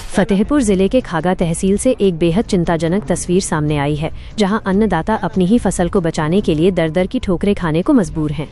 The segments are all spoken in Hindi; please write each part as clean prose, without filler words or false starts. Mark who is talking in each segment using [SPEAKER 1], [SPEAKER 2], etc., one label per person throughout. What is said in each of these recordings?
[SPEAKER 1] फतेहपुर जिले के खागा तहसील से एक बेहद चिंताजनक तस्वीर सामने आई है, जहां अन्नदाता अपनी ही फसल को बचाने के लिए दर दर की ठोकरें खाने को मजबूर हैं।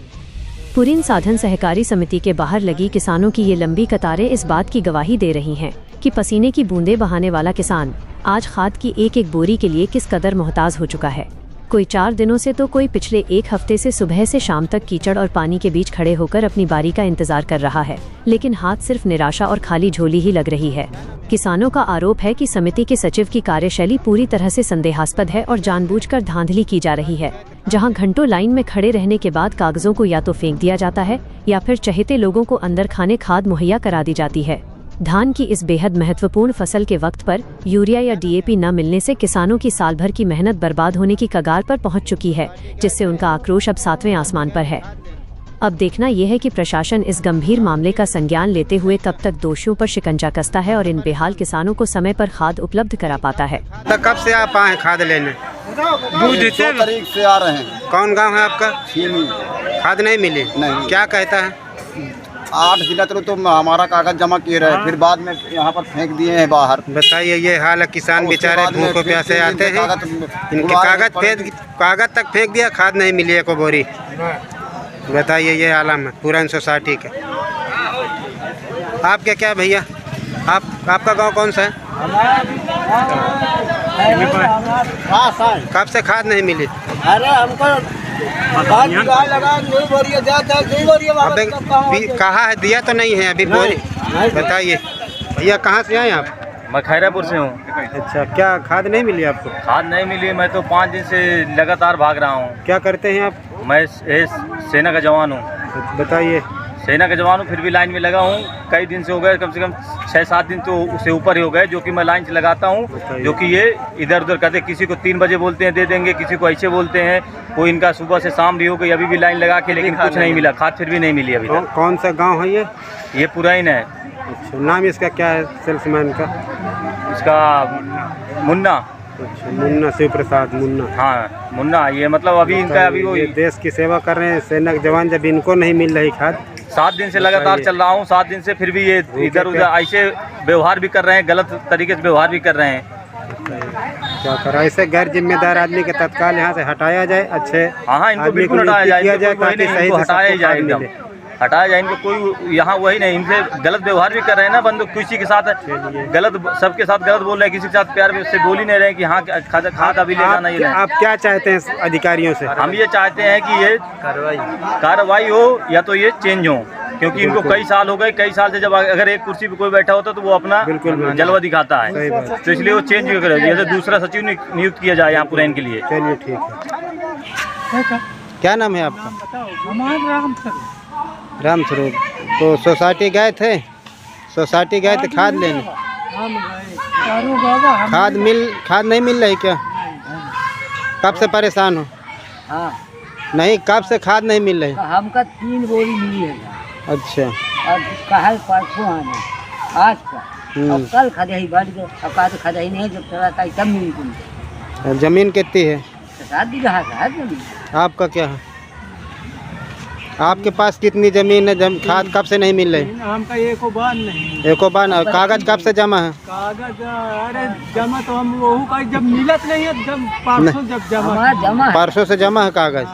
[SPEAKER 1] पुरीन साधन सहकारी समिति के बाहर लगी किसानों की ये लंबी कतारें इस बात की गवाही दे रही हैं कि पसीने की बूंदें बहाने वाला किसान आज खाद की एक एक बोरी के लिए किस कदर मोहताज हो चुका है। कोई 4 दिनों से तो कोई पिछले 1 हफ्ते से सुबह से शाम तक कीचड़ और पानी के बीच खड़े होकर अपनी बारी का इंतजार कर रहा है, लेकिन हाथ सिर्फ निराशा और खाली झोली ही लग रही है। किसानों का आरोप है कि समिति के सचिव की कार्यशैली पूरी तरह से संदेहास्पद है और जानबूझकर धांधली की जा रही है, जहां घंटों लाइन में खड़े रहने के बाद कागजों को या तो फेंक दिया जाता है या फिर चहेते लोगों को अंदर खाने खाद मुहैया करा दी जाती है। धान की इस बेहद महत्वपूर्ण फसल के वक्त पर यूरिया या डीएपी न मिलने से किसानों की साल भर की मेहनत बर्बाद होने की कगार पर पहुंच चुकी है, जिससे उनका आक्रोश अब 7वें आसमान पर है। अब देखना यह है कि प्रशासन इस गंभीर मामले का संज्ञान लेते हुए कब तक दोषियों पर शिकंजा कसता है और इन बेहाल किसानों को समय पर खाद उपलब्ध करा पाता है।
[SPEAKER 2] तो कब से आप आए खाद लेने?
[SPEAKER 3] 2 तारीख से आ रहे हैं।
[SPEAKER 2] कौन गांव है आपका?
[SPEAKER 3] छीनी।
[SPEAKER 2] खाद नहीं मिली?
[SPEAKER 3] नहीं।
[SPEAKER 2] क्या कहता है?
[SPEAKER 3] 8 जिला तो हमारा कागज जमा किए रहे, फिर बाद में यहाँ पर फेंक दिए हैं बाहर।
[SPEAKER 2] बताइए, ये हाल है, किसान बेचारे भूखों प्यासे आते हैं, इनके कागज तक फेंक दिया, खाद नहीं मिली है को बोरी। बताइए, ये आलम है पुरान सोसाइटी के। आपके क्या भैया, आपका गांव कौन सा है? कब से खाद नहीं मिली?
[SPEAKER 3] अरे हमको
[SPEAKER 2] कहा है, दिया तो नहीं है अभी बोरी। बताइए भैया, कहाँ से आए आप?
[SPEAKER 4] मैं खैरापुर से हूँ।
[SPEAKER 2] अच्छा, क्या खाद नहीं मिली आपको?
[SPEAKER 4] खाद नहीं मिली, मैं तो 5 दिन से लगातार भाग रहा हूँ।
[SPEAKER 2] क्या करते हैं आप?
[SPEAKER 4] मैं सेना का जवान हूँ।
[SPEAKER 2] बताइए।
[SPEAKER 4] सेना का जवान हूँ, फिर भी लाइन में लगा हूँ। कई दिन से हो गए, कम से कम 6-7 दिन तो उससे ऊपर ही हो गए, जो कि मैं लाइन से लगाता हूँ। जो कि ये इधर उधर करते, किसी को 3 बजे बोलते हैं दे देंगे, किसी को ऐसे बोलते हैं। कोई इनका सुबह से शाम भी हो गई, अभी भी लाइन लगा के, लेकिन कुछ नहीं मिला, खाद फिर भी नहीं मिली अभी तक।
[SPEAKER 2] कौन सा गाँव है ये?
[SPEAKER 4] ये पुराइन है।
[SPEAKER 2] अच्छा, नाम इसका क्या है सेल्समैन का?
[SPEAKER 4] इसका मुन्ना।
[SPEAKER 2] अच्छा, मुन्ना, शिव प्रसाद मुन्ना।
[SPEAKER 4] हाँ, मुन्ना। ये मतलब अभी इनका अभी वो
[SPEAKER 2] देश की सेवा कर रहे हैं सेना के जवान, जब इनको नहीं मिल रही खाद।
[SPEAKER 4] 7 दिन से लगातार चल रहा हूँ, 7 दिन से फिर भी ये इधर उधर ऐसे व्यवहार भी कर रहे हैं, गलत तरीके से व्यवहार भी कर रहे हैं।
[SPEAKER 2] क्या करा, ऐसे गैर जिम्मेदार आदमी के तत्काल यहाँ से हटाया जाए। अच्छे
[SPEAKER 4] हाँ, इनको बिल्कुल हटाया जाए, हटाया जाए, एकदम हटाया जाए इनको। कोई यहाँ वही नहीं, इनसे गलत व्यवहार भी कर रहे हैं ना। बंदूक किसी के साथ गलत, सबके साथ गलत बोल रहे हैं, किसी के साथ प्यार से बोल ही नहीं रहे कि हाँ खाद अभी लेना नहीं है।
[SPEAKER 2] आप क्या चाहते हैं अधिकारियों से?
[SPEAKER 4] हम ये चाहते हैं कि ये कार्रवाई हो या तो ये चेंज हो, क्योंकि इनको कई साल हो गए। कई साल से जब अगर एक कुर्सी पे कोई बैठा होता तो वो अपना जलवा दिखाता है, तो इसलिए वो चेंज करे, जैसे दूसरा सचिव नियुक्त किया जाए यहाँ पुराइन के लिए।
[SPEAKER 2] चलिए, ठीक है। क्या नाम है आपका? राम स्वरूप। तो सोसाइटी गए थे? सोसाइटी गए थे खाद लेने? खाद नहीं मिल रही क्या? कब से परेशान हो?
[SPEAKER 5] हाँ।
[SPEAKER 2] नहीं, कब से खाद नहीं मिल रही?
[SPEAKER 5] हमका 3 बोरी मिली है।
[SPEAKER 2] अच्छा।
[SPEAKER 5] अब कल परसों आना, आज का, अब कल खदाई बढ़ गए। अब कहा तो खदाई नहीं, जब चला था तब मिली तुमको।
[SPEAKER 2] जमीन कितनी है?
[SPEAKER 5] 7 बीघा है जमीन।
[SPEAKER 2] आपका क्या है? आपके पास कितनी जमीन है? खाद कब से नहीं मिल रही?
[SPEAKER 6] हमका एको बान नहीं।
[SPEAKER 2] एको बान। कागज कब से जमा है?
[SPEAKER 6] कागज अरे जमा तो हम वहू का जब मिलत नहीं है, जब परसों जब जमा
[SPEAKER 2] परसों से जमा है कागज।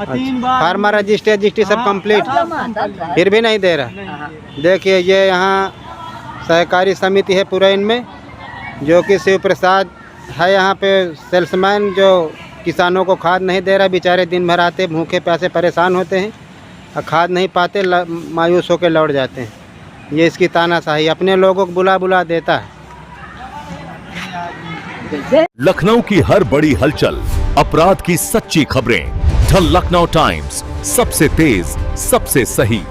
[SPEAKER 6] 3 बार
[SPEAKER 2] फार्मर रजिस्ट्री सब कंप्लीट, फिर भी नहीं दे रहा। देखिए, ये यहाँ सहकारी समिति है पुराइन में, जो कि शिव प्रसाद है यहाँ पे सेल्समैन, जो किसानों को खाद नहीं दे रहा। बेचारे दिन भर आते, भूखे प्यासे परेशान होते हैं और खाद नहीं पाते, मायूस होकर लौट जाते हैं। ये इसकी तानाशाही, अपने लोगों को बुला बुला देता है।
[SPEAKER 7] लखनऊ की हर बड़ी हलचल, अपराध की सच्ची खबरें, द लखनऊ टाइम्स, सबसे तेज, सबसे सही।